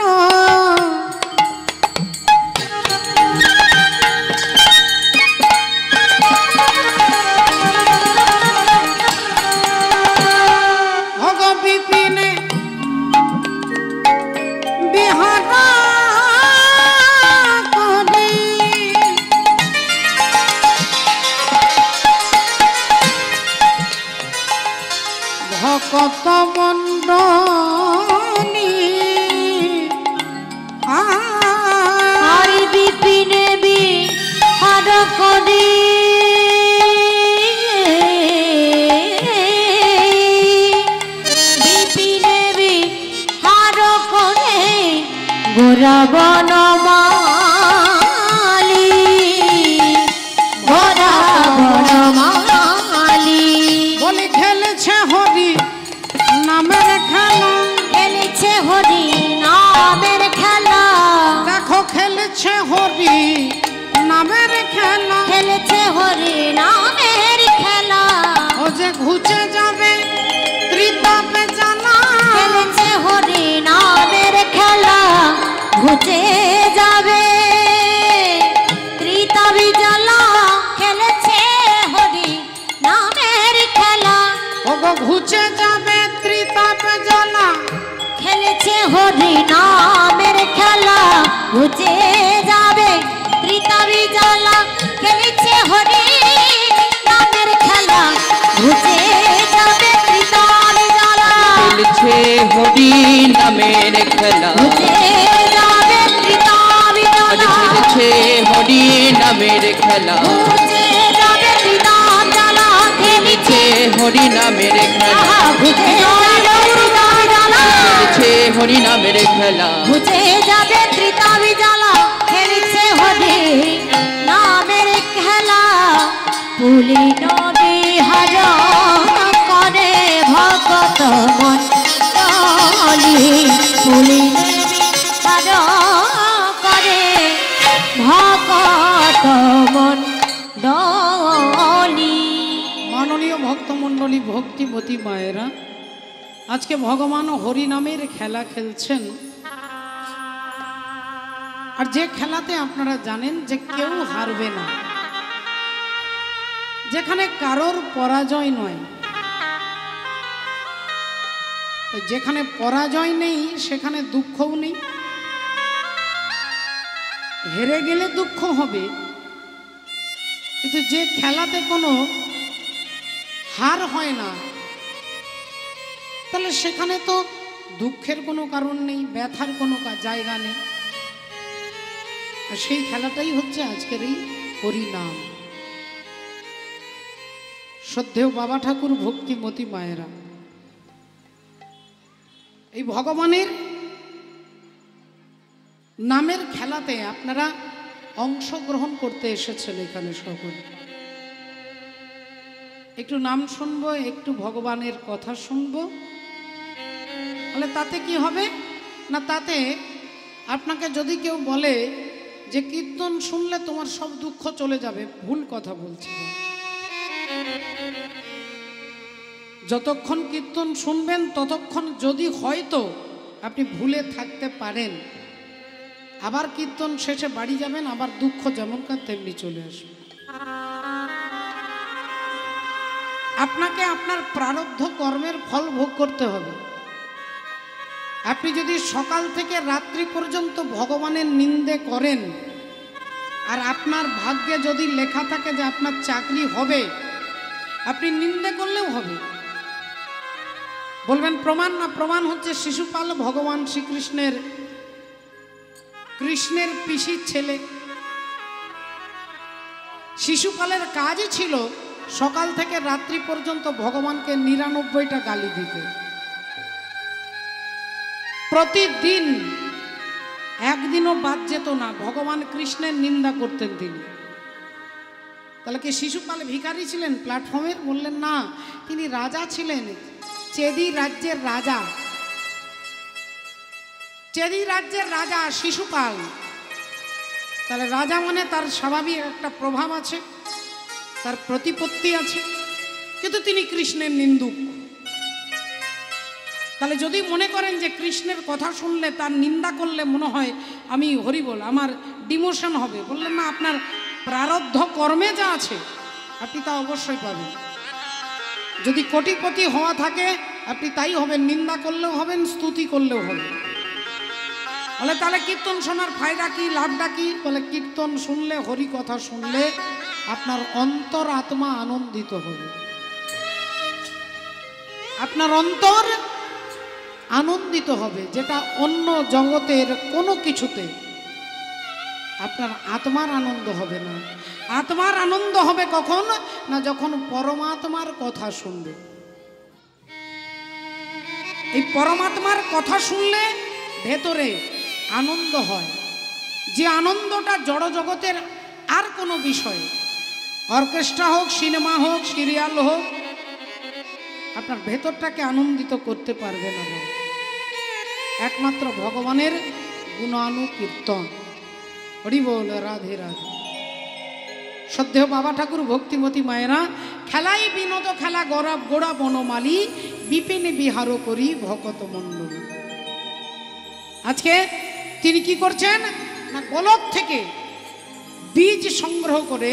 ভকত মণ্ডলী আর বিপিনে বিহার করে বিপিনে বিহার করে গোরা বনমালী গোরা বনমালী বলে খেলেছে হরি নামের খেলা, খেলেছে হরি নামের খেলা, দেখো খেলেছে হরি নামের খেলা, খেলেছে হরি নামের খেলা, ও যে ঘুচে যাবে ত্রিতাপে জানা, খেলেছে হরি নামের খেলা, ঘুচে যাবে ত্রিতাবি জ্বালা, খেলেছে হরি নামের খেলা, ও গো ঘুচে যাবে ত্রিতাপে জানা, খেলেছে হরি নামের খেলা, ঘুচে যাবে ত্রিতাবি জ্বালা, খেলেছে হরি নামের খেলা, ঘুচে যাবে ত্রিতাবি জ্বালা, খেলছে হরি নামের খেলা, ঘুচে যাবে ত্রিতাবি জ্বালা, খেলছে হরি নামের খেলা, ঘুচে যাবে ত্রিতাব জ্বালা, খেলেছে হরি নামের খেলা, ঘুচে যাবে ত্রিতাবি জ্বালা, খেলছে হরি নামের খেলা, ঘুচে যাবে ত্রিতাবি জ্বালা, খেলেছে হরি নামের খেলা, পুলিন বিহার করে ভকত মণ্ডলী, পুলিন বিহার করে ভকত মণ্ডলী। মাননীয় ভক্তমণ্ডলী ভক্তিমতী মায়েরা, আজকে ভগবান হরি নামের খেলা খেলছেন। আর যে খেলাতে আপনারা জানেন যে কেউ হারবে না, যেখানে কারোর পরাজয় নয়, তো যেখানে পরাজয় নেই সেখানে দুঃখও নেই। হেরে গেলে দুঃখ হবে, কিন্তু যে খেলাতে কোনো হার হয় না, তাহলে সেখানে তো দুঃখের কোনো কারণ নেই, ব্যথার কোনো জায়গা নেই। আর সেই খেলাটাই হচ্ছে আজকের এই হরিনাম। শ্রদ্ধেয় বাবা ঠাকুর ভক্তিমতী মায়েরা, এই ভগবানের নামের খেলাতে আপনারা অংশগ্রহণ করতে এসেছেন এখানে সকল। একটু নাম শুনবো, একটু ভগবানের কথা শুনবো, তাহলে তাতে কি হবে না, তাতে আপনাকে যদি কেউ বলে যে কীর্তন শুনলে তোমার সব দুঃখ চলে যাবে, ভুল কথা বলছে। যতক্ষণ কীর্তন শুনবেন ততক্ষণ যদি হয়তো আপনি ভুলে থাকতে পারেন, আবার কীর্তন শেষে বাড়ি যাবেন, আবার দুঃখ যেমনকার তেমনি চলে আসবে। আপনাকে আপনার প্রারব্ধ কর্মের ফল ভোগ করতে হবে। আপনি যদি সকাল থেকে রাত্রি পর্যন্ত ভগবানের নিন্দে করেন, আর আপনার ভাগ্যে যদি লেখা থাকে যে আপনার চাকরি হবে, আপনি নিন্দে করলেও হবে। বলবেন প্রমাণ, না প্রমাণ হচ্ছে শিশুপাল ভগবান শ্রীকৃষ্ণের কৃষ্ণের পিসির ছেলে। শিশুপালের কাজই ছিল সকাল থেকে রাত্রি পর্যন্ত ভগবানকে ৯৯টা গালি দিতে। প্রতিদিন, একদিনও বাদ যেত না, ভগবান কৃষ্ণের নিন্দা করতেন তিনি। তাহলে কি শিশুপাল ভিখারি ছিলেন প্ল্যাটফর্মের? বললেন না, তিনি রাজা ছিলেন, চেদি রাজ্যের রাজা। চেদি রাজ্যের রাজা শিশুপাল। তাহলে রাজা মানে তার স্বাভাবিক একটা প্রভাব আছে, তার প্রতিপত্তি আছে, কিন্তু তিনি কৃষ্ণের নিন্দুক। তাহলে যদি মনে করেন যে কৃষ্ণের কথা শুনলে, তার নিন্দা করলে মনে হয় আমি হরিবল, আমার ডিমোশন হবে, বললেন না, আপনার প্রারব্ধ কর্মে যা আছে আপনি তা অবশ্যই পাবেন। যদি কোটিপতি হওয়া থাকে আপনি তাই হবেন, নিন্দা করলেও হবেন, স্তুতি করলেও হবে। বলে তাহলে কীর্তন শোনার ফায়দা কি, লাভটা কি? বলে কীর্তন শুনলে, হরি কথা শুনলে আপনার অন্তর আত্মা আনন্দিত হবে। আপনার অন্তর আনন্দিত হবে, যেটা অন্য জগতের কোনো কিছুতে আপনার আত্মার আনন্দ হবে না। আত্মার আনন্দ হবে কখন না, যখন পরমাত্মার কথা শুনবে। এই পরমাত্মার কথা শুনলে ভেতরে আনন্দ হয়, যে আনন্দটা জড় জগতের আর কোনো বিষয়, অর্কেস্ট্রা হোক, সিনেমা হোক, সিরিয়াল হোক, আপনার ভেতরটাকে আনন্দিত করতে পারবে না। একমাত্র ভগবানের গুণানুকীর্তন। হরি বল, রাধে রাধে। শ্রদ্ধেয় বাবা ঠাকুর, ভক্তিমতী মায়েরা, খেলাই বিনোদ খেলা গৌরব গোড়া বনমালী, বিপিনে বিহারও করি ভকত মণ্ডল। আজকে তিনি কি করছেন না, গোলক থেকে বীজ সংগ্রহ করে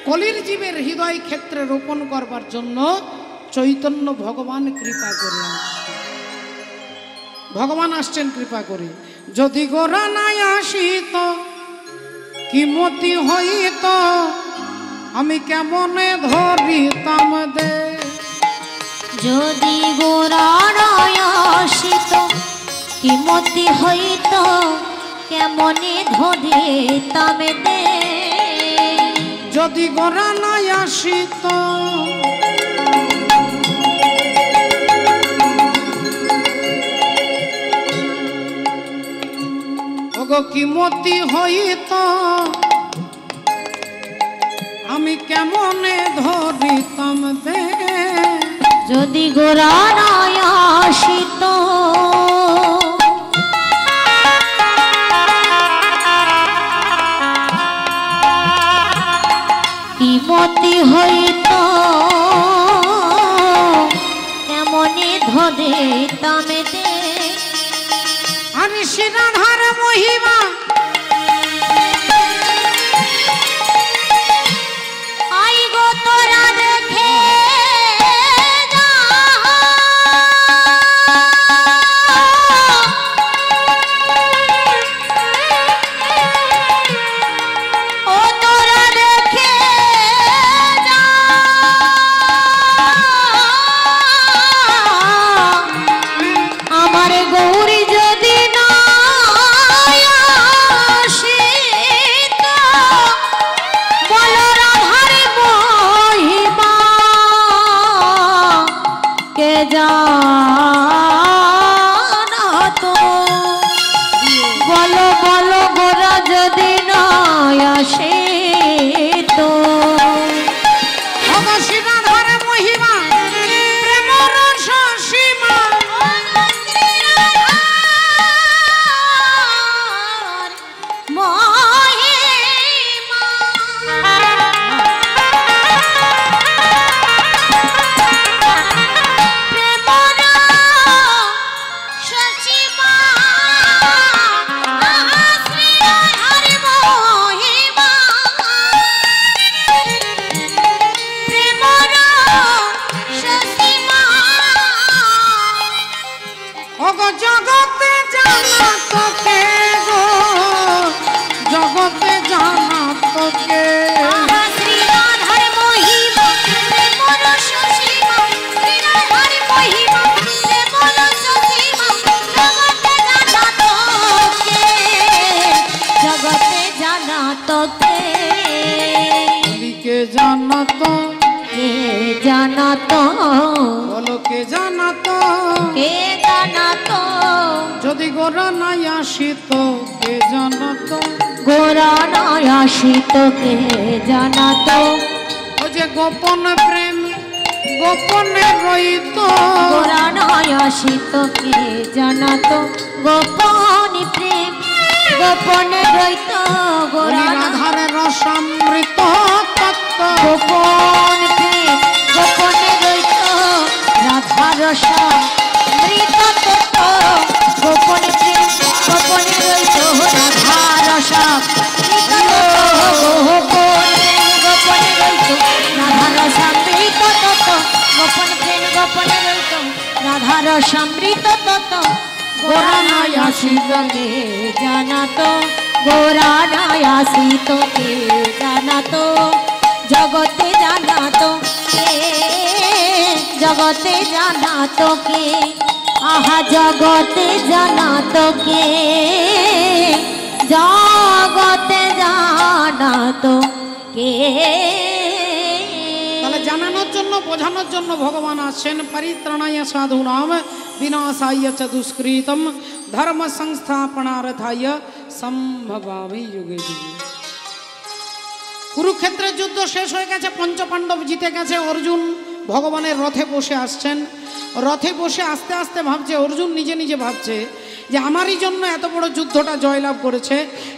কলির জীবের হৃদয় ক্ষেত্রে রোপণ করবার জন্য চৈতন্য ভগবান কৃপা করে আসছেন। ভগবান আসছেন কৃপা করে। যদি গোরা নাই আসিত কি মতি হইত, আমি কেমনে ধরিতাম দে। যদি গোরায় আসিত কি মতি হইত, কেমনে ধরিতাম দে। যদি গোরা নাই আসিত ওগো কি মতি হইত, আমি কেমনে ধরিতাম দে। যদি গোরায় আসিত কি মতি হইত, কেমনে ধরিতাম দে। আমি শ্রীরাধার মহিমা আই গো তোরা দেখে যা, ও তোরা দেখে যা, আমার গৌরী যদি না আসিত, বলো রাধার মহিমা কে জানাতো। বলো বলো গোরা যদি না আসিত। ওগো শ্রীরাধার মহিমা প্রেম রস সীমা। ওগো জগতে জানা তোকে গো, জগতে জানা তোকে। শ্রীরাধার মহিমা প্রেম রস সীমা, শ্রীরাধার মহিমা প্রেম রস সীমা, জগতে জানা তোকে, জগতে জানা তোকে। কে জানা তো, কে জানা তো, বলো কে জানা তো। কে জানা তো, যদি গোরা নাই আসিত কে জানা তো। গোরা নয় আসিত কে জানা তো। ও যে গোপন প্রেম গোপনে রইত, গোরা নয় আসিত কে জানা তো। গোপন প্রেম গোপনে রইত, গোরা রাধারে রসামৃত তত্ত্ব। গোপন প্রেম গোপনে রইত, রাধা রসা মৃত তত্ত্ব। গোপন প্রেম গোপনে রইত, রাধা রসা মৃত তত্ত্ব। গোপন প্রেম গোপনে রইত, রাধা রসা মৃত তত্ত্ব। গোপন প্রেম গোপনে রইত, রাধা রসা মৃত তত্ত্ব। গোরা নয় আসিত কে জানা তো, গোরা নয় আসিত কে জানা তো, জগতে জানা তো কে জগতে জানা তোকে, আহা জগতে জানা তোকে, জগতে জানা তোকে। তাহলে জানানোর জন্য বোঝানোর জন্য ভগবান আসছেন। পরিত্রাণায় সাধুনাম বিনাশায় চ দুষ্কৃতম ধর্ম সংস্থাপনার্থায় সম্ভবামি যুগে যুগে। কুরুক্ষেত্রের যুদ্ধ শেষ হয়ে গেছে, পঞ্চপাণ্ডব জিতে গেছে, অর্জুন ভগবানের রথে বসে আসছেন। রথে বসে আস্তে আস্তে ভাবছে, অর্জুন নিজে নিজে ভাবছে যে আমারই জন্য এত বড় যুদ্ধটা জয়লাভ করেছে,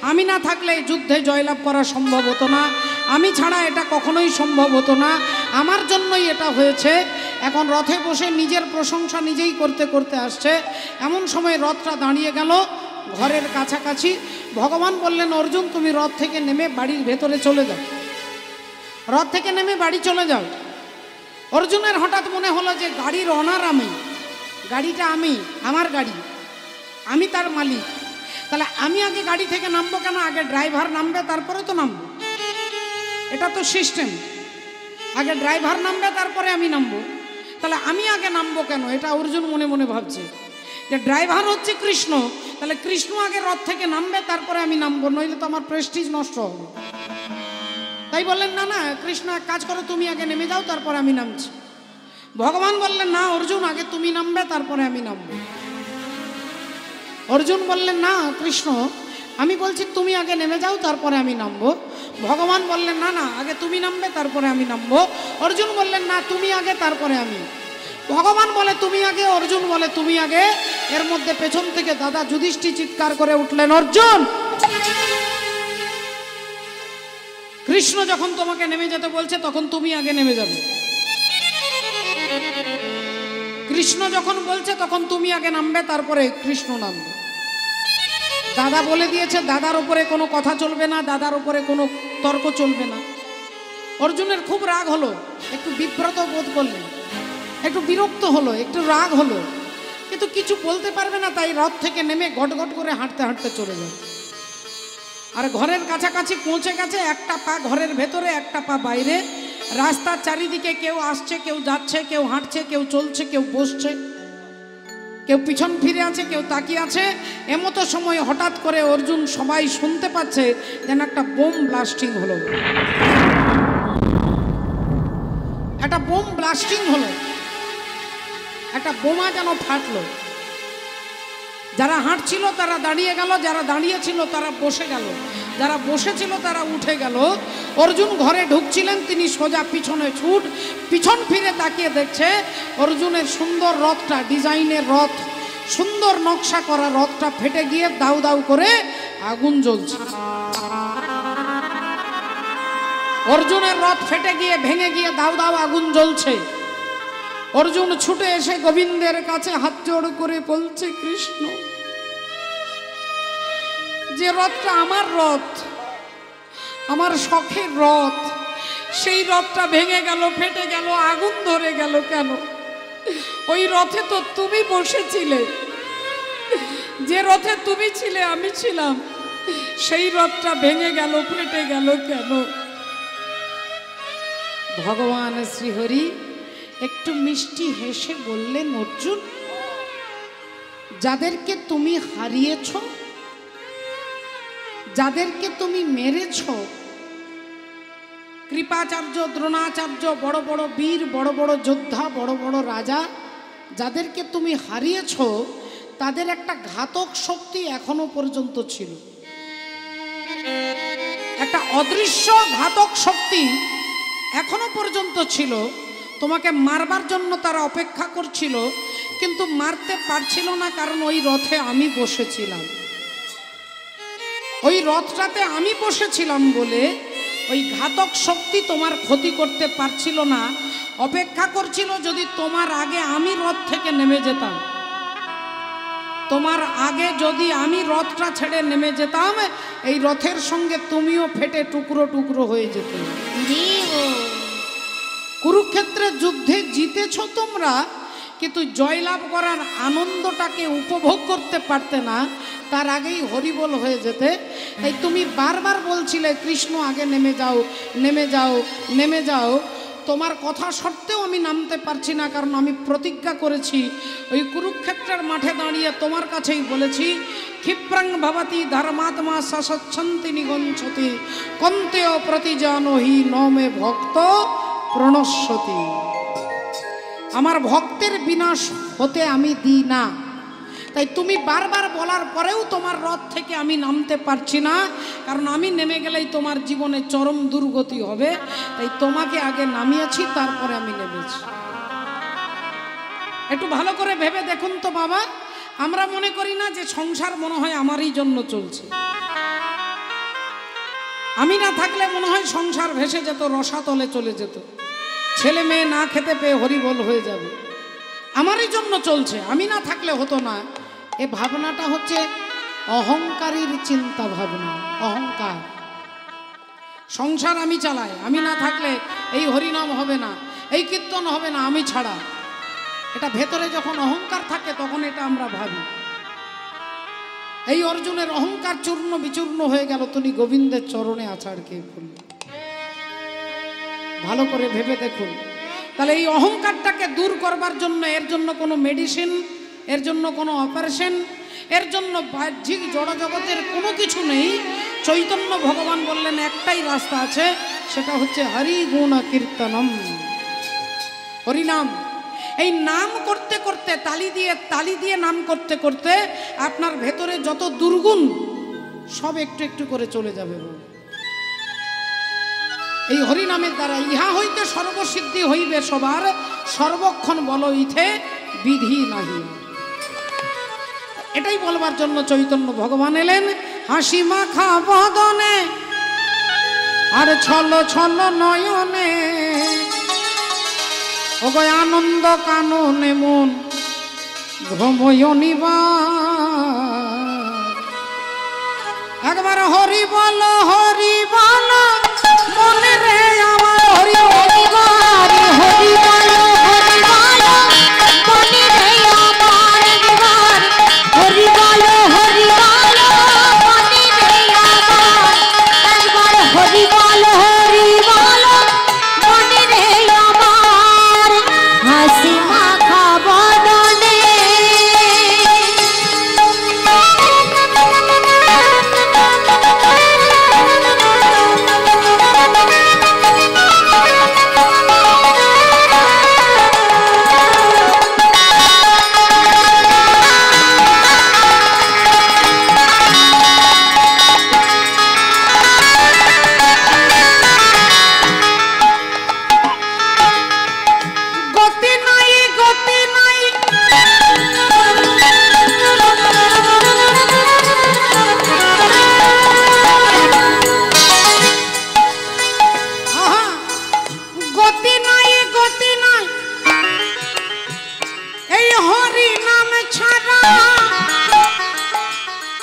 আমি না থাকলে এই যুদ্ধে জয়লাভ করা সম্ভব হতো না, আমি ছাড়া এটা কখনোই সম্ভব হতো না, আমার জন্যই এটা হয়েছে। এখন রথে বসে নিজের প্রশংসা নিজেই করতে করতে আসছে। এমন সময় রথটা দাঁড়িয়ে গেল ঘরের কাছাকাছি। ভগবান বললেন, অর্জুন তুমি রথ থেকে নেমে বাড়ির ভেতরে চলে যাও, রথ থেকে নেমে বাড়ি চলে যাও। অর্জুনের হঠাৎ মনে হলো যে গাড়ির অনার আমি, গাড়িটা আমি, আমার গাড়ি, আমি তার মালিক, তাহলে আমি আগে গাড়ি থেকে নামবো কেন? আগে ড্রাইভার নামবে তারপরে তো নামবো, এটা তো সিস্টেম। আগে ড্রাইভার নামবে তারপরে আমি নামবো, তাহলে আমি আগে নামবো কেন? এটা অর্জুন মনে মনে ভাবছে যে ড্রাইভার হচ্ছে কৃষ্ণ, তাহলে কৃষ্ণ আগে রথ থেকে নামবে তারপরে আমি নামবো, নইলে তো আমার প্রেস্টিজ নষ্ট হবে। তাই বললেন, না না কৃষ্ণ এক কাজ করো, তুমি আগে নেমে যাও তারপরে আমি নামছি। ভগবান বললেন, না অর্জুন আগে তুমি নামবে তারপরে আমি নামবো। অর্জুন বললেন, না কৃষ্ণ আমি বলছি তুমি আগে নেমে যাও তারপরে আমি নামবো। ভগবান বললেন, না না আগে তুমি নামবে তারপরে আমি নামবো। অর্জুন বললেন, না তুমি আগে তারপরে আমি। ভগবান বলে তুমি আগে, অর্জুন বলে তুমি আগে। এর মধ্যে পেছন থেকে দাদা যুধিষ্ঠির চিৎকার করে উঠলেন, অর্জুন কৃষ্ণ যখন তোমাকে নেমে যেতে বলছে তখন তুমি আগে নেমে যাবে, কৃষ্ণ যখন বলছে তখন তুমি আগে নামবে তারপরে কৃষ্ণ নামবে। দাদা বলে দিয়েছে, দাদার উপরে কোনো কথা চলবে না, দাদার উপরে কোনো তর্ক চলবে না। অর্জুনের খুব রাগ হলো, একটু বিব্রত বোধ করলেন, একটু বিরক্ত হলো, একটু রাগ হলো, কিন্তু কিছু বলতে পারবে না, তাই রথ থেকে নেমে গটগট করে হাঁটতে হাঁটতে চলে যায়। আর ঘরের কাছাকাছি পৌঁছে গেছে, একটা পা ঘরের ভেতরে একটা পা বাইরে। রাস্তার চারিদিকে কেউ আসছে, কেউ যাচ্ছে, কেউ হাঁটছে, কেউ চলছে, কেউ বসছে, কেউ পিছন ফিরে আছে, কেউ তাকিয়ে আছে। এমতো সময় হঠাৎ করে অর্জুন সবাই শুনতে পাচ্ছে যেন একটা বোম ব্লাস্টিং হলো, একটা বোম ব্লাস্টিং হলো, একটা বোমা যেন ফাটলো। যারা হাঁটছিল তারা দাঁড়িয়ে গেল, যারা দাঁড়িয়েছিল তারা বসে গেল, যারা বসেছিল তারা উঠে গেল। অর্জুন ঘরে ঢুকছিলেন, তিনি সোজা পিছনে ছুট, পিছন ফিরে তাকিয়ে দেখছে অর্জুনের সুন্দর রথটা, ডিজাইনের রথ, সুন্দর নকশা করা রথটা ফেটে গিয়ে দাউ দাউ করে আগুন জ্বলছে। অর্জুনের রথ ফেটে গিয়ে ভেঙে গিয়ে দাউ দাউ আগুন জ্বলছে। অর্জুন ছুটে এসে গোবিন্দের কাছে হাত জোড় করে বলছে, কৃষ্ণ যে রথটা আমার রথ, আমার শখের রথ, সেই রথটা ভেঙে গেল, ফেটে গেল, আগুন ধরে গেল কেন? ওই রথে তো তুমি বসেছিলে, যে রথে তুমি ছিলে আমি ছিলাম, সেই রথটা ভেঙে গেল, ফেটে গেল কেন? ভগবান শ্রীহরি একটু মিষ্টি হেসে বললেন, অর্জুন যাদেরকে তুমি হারিয়েছ, যাদেরকে তুমি মেরেছ, কৃপাচার্য, দ্রোণাচার্য, বড় বড় বীর, বড় বড় যোদ্ধা, বড় বড় রাজা, যাদেরকে তুমি হারিয়েছ তাদের একটা ঘাতক শক্তি এখনো পর্যন্ত ছিল, একটা অদৃশ্য ঘাতক শক্তি এখনো পর্যন্ত ছিল। তোমাকে মারবার জন্য তারা অপেক্ষা করছিল, কিন্তু মারতে পারছিল না, কারণ ওই রথে আমি বসেছিলাম, ওই রথটাতে আমি বসেছিলাম বলে ওই ঘাতক শক্তি তোমার ক্ষতি করতে পারছিল না। অপেক্ষা করছিল যদি তোমার আগে আমি রথ থেকে নেমে যেতাম, তোমার আগে যদি আমি রথটা ছেড়ে নেমে যেতাম, এই রথের সঙ্গে তুমিও ফেটে টুকরো টুকরো হয়ে যেতে। কুরুক্ষেত্রের যুদ্ধে জিতেছ তোমরা, কিন্তু জয়লাভ করার আনন্দটাকে উপভোগ করতে পারতে না, তার আগেই হরিবোল হয়ে যেতে। তাই তুমি বারবার বলছিলে কৃষ্ণ আগে নেমে যাও, নেমে যাও, নেমে যাও। তো তোমার কথা সত্ত্বেও আমি নামতে পারছি না, কারণ আমি প্রতিজ্ঞা করেছি ওই কুরুক্ষেত্রের মাঠে দাঁড়িয়ে তোমার কাছেই বলেছি, ক্ষিপ্রাং ভবতি ধর্মাত্মা সসচ্ছন্তি নিগঞ্ছতি কন্তেয় প্রতিজানহি নমে ভক্ত প্রণশ্যতি। আমার ভক্তের বিনাশ হতে আমি দিই না। তাই তুমি বারবার বলার পরেও তোমার রথ থেকে আমি নামতে পারছি না, কারণ আমি নেমে গেলেই তোমার জীবনে চরম দুর্গতি হবে। তাই তোমাকে আগে নামিয়েছি, তারপরে আমি নেমেছি। একটু ভালো করে ভেবে দেখুন তো বাবা, আমরা মনে করি না যে সংসার মনে হয় আমারই জন্য চলছে। আমি না থাকলে মনে হয় সংসার ভেসে যেত, রসাতলে চলে যেত, ছেলে মেয়ে না খেতে পেয়ে হরিবোল হয়ে যাবে। আমারই জন্য চলছে, আমি না থাকলে হতো না। এ ভাবনাটা হচ্ছে অহংকারীর চিন্তা ভাবনা, অহংকার। সংসার আমি চালাই, আমি না থাকলে এই হরিনাম হবে না, এই কীর্তন হবে না আমি ছাড়া। এটা ভেতরে যখন অহংকার থাকে তখন এটা আমরা ভাবি। এই অর্জুনের অহংকার চূর্ণ বিচূর্ণ হয়ে গেল, তিনি গোবিন্দের চরণে আছাড় খেয়ে পড়ল। ভালো করে ভেবে দেখুন। তাহলে এই অহংকারটাকে দূর করবার জন্য, এর জন্য কোনো মেডিসিন, এর জন্য কোনো অপারেশন, এর জন্য বাহ্যিক জড়জগতের কোনো কিছু নেই। চৈতন্য ভগবান বললেন একটাই রাস্তা আছে, সেটা হচ্ছে হরি গুণ কীর্তনম, হরিনাম। এই নাম করতে করতে, তালি দিয়ে নাম করতে করতে আপনার ভেতরে যত দুর্গুণ সব একটু একটু করে চলে যাবে। এই হরিনামের দ্বারা ইহা হইতে সর্বসিদ্ধি হইবে সবার, সর্বক্ষণ বল ইথে বিধি নাহি। এটাই বলবার জন্য চৈতন্য ভগবান এলেন হাসি মাখা বদনে আর ছল ছল নয়নে, ওগো আনন্দ কাননে মন ভ্রময় নিবার। একবার হরি বল মনে রে আমার, হরি হরিবার হরি বলো মনে রে আমার একবার, হরি বলো মনে রে আমার একবার, হরি বলো মনে রে আমার, হাসি মাখা বদনে।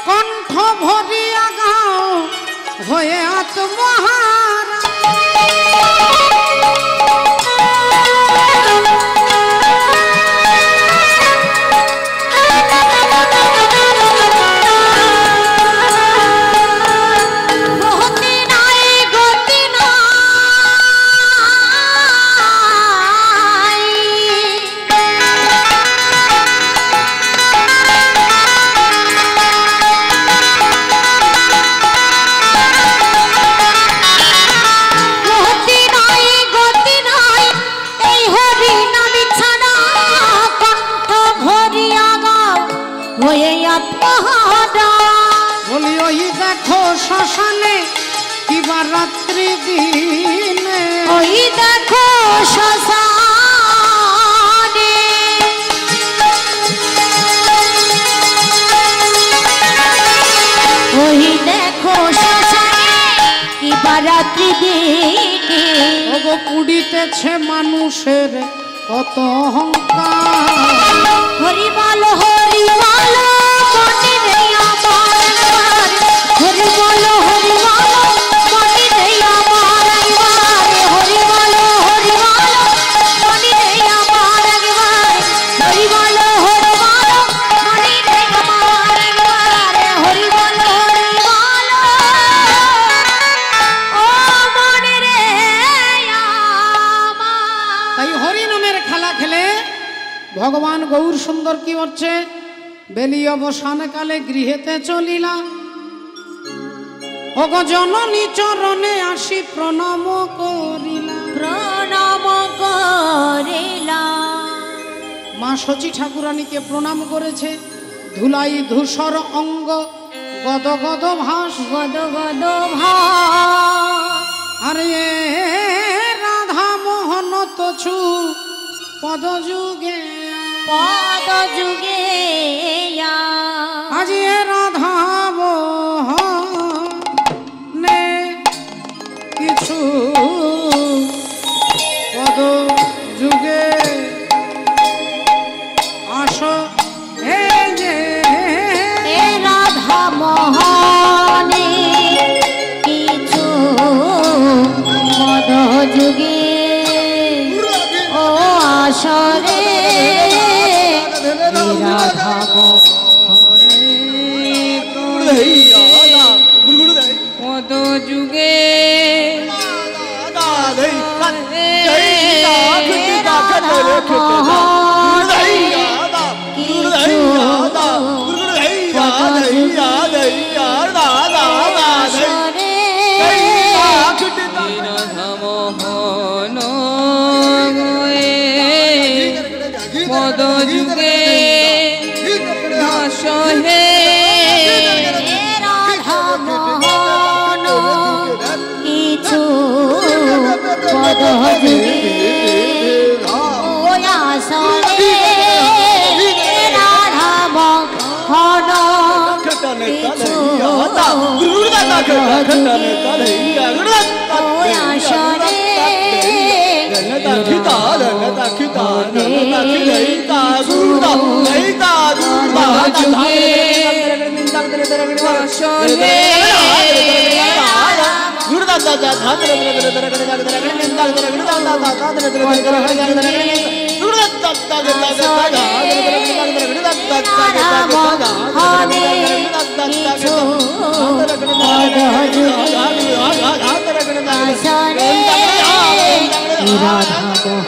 কণ্ঠ ভরিয়া গাও হয়ে আত্মহারা, বলি ওই দেখো শ্মশানে কিবা রাত্রি দিনে, ওই দেখো শ্মশানে, ওই দেখো শ্মশানে কিবা রাত্রি দিনে, ওগো পুড়িতেছে মানুষের কত অহংকার। হরি বলো মনে রে আমার একবার, হরি বলো মনে রে আমার একবার, হরি বলো মনে রে আমার একবার, হরি বলো মনে রে আমার একবার, হরি বলো ও মনে রে আমার। ভগবান গৌর সুন্দর কি হচ্ছে, বেলি অবসান কালে গৃহেতে চলিলা, অগ জননী চরণে আসি প্রণাম করিলা। প্রণাম করিলা মা শচী ঠাকুরানীকে প্রণাম করেছে। ধুলাই ধূসর অঙ্গ গদ গদ ভাস, গদ গদ ভাস, আরে রাধা মোহন তছু পদ যুগে, পদ যুগে আজি রাধা মোহনে কিছু পদ যুগে আস হে যে এ রাধা মোহনে কিছু পদ যুগে ও আসরে রাধা পদ যুগে মোহন পদ যুগে সহে রাধা মোহন কিছু পদ যুগে ও আসরে রাধা মোহন কিছু রাধা